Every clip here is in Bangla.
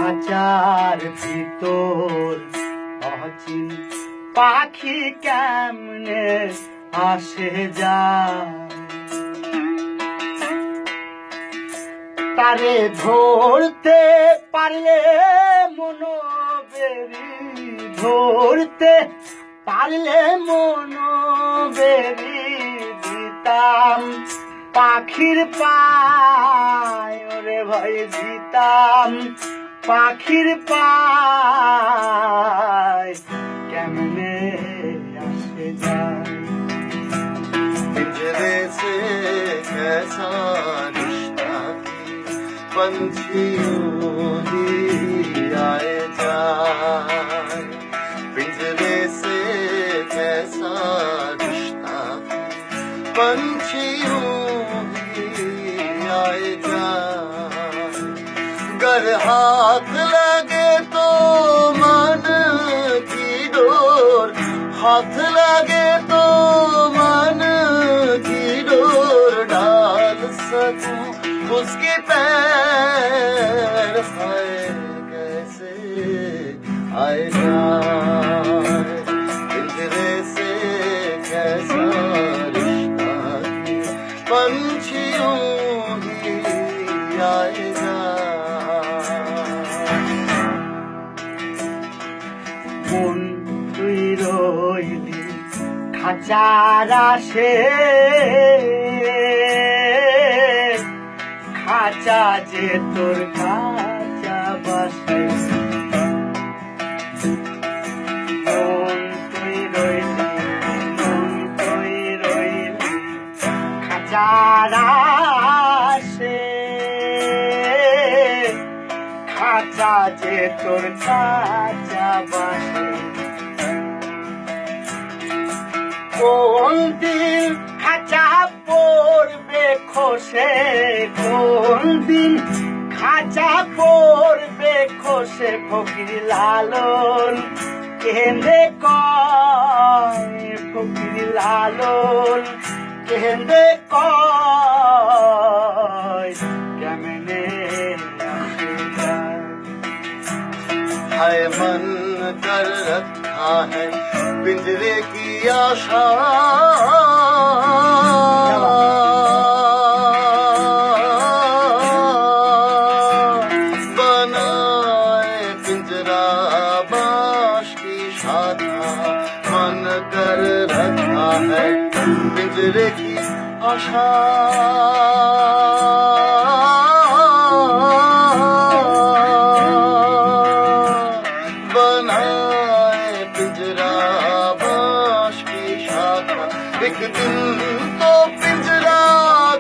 খাঁচার ভিতর অচিন পাখি কেমনে আসে যায়, তারে ধরতে পারলে মনো বেরি, ধরতে পারলে মনো বেরি দিতাম পাখির পায়, ওরে ভাই দিতাম পাখির পায় কেমনে আসে যায়। पिंजरे से कैसा रिश्ता पंछियों ही आए जाए, पिंजरे से कैसा रिश्ता पंछियों ही आए जाए। गर हाथ लगे तो मन की डोर, हाथ लगे तो मन की डोर डाल सकूं उसके पैर, हाय कैसे आए जाए। पिंजरे से कैसा रिश्ता पंछियों ही आए जाए। মন তুই রইলি খাঁচার আসে, খাঁচা যে তোর কাঁচা বাসে। মন তুই রইলি, মন তুই রইলি খাঁচার আসে, খাঁচা যে তোর কাঁচা বাসে। কোন দিন খাঁচা পড়বে খসে, কোন দিন খাঁচা পড়বে খসে, ফকির লালন কেঁদে কয়, ফকির লালন কেঁদে কয় কেমনে আসে যায়। हाय मन कर रखा है पिंजरे की आशा, बनाए पिंजरा बांस की शाखा। मन कर रखा है पिंजरे की आशा, एक दिन तो पिंजरा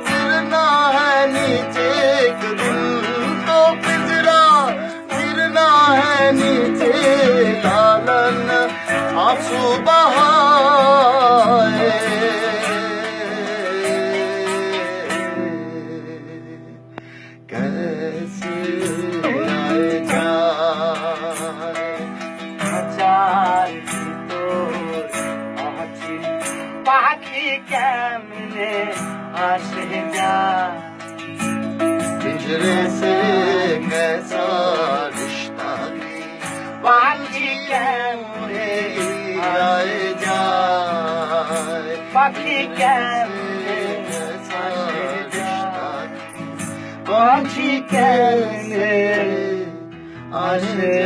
गिरना है नीचे, एक दिन तो पिंजरा गिरना है नीचे। लालन आंसू बहाए कैसे आए जाए। খাঁচার ভিতর অচিন পাখি কেমনে আসে যায়। पिंजरे से कैसा रिश्ता পাখি কেমনে आए जाए। পাখি কেমনে कैसा আসে रिश्ता যায়, পাখি কেমনে আসে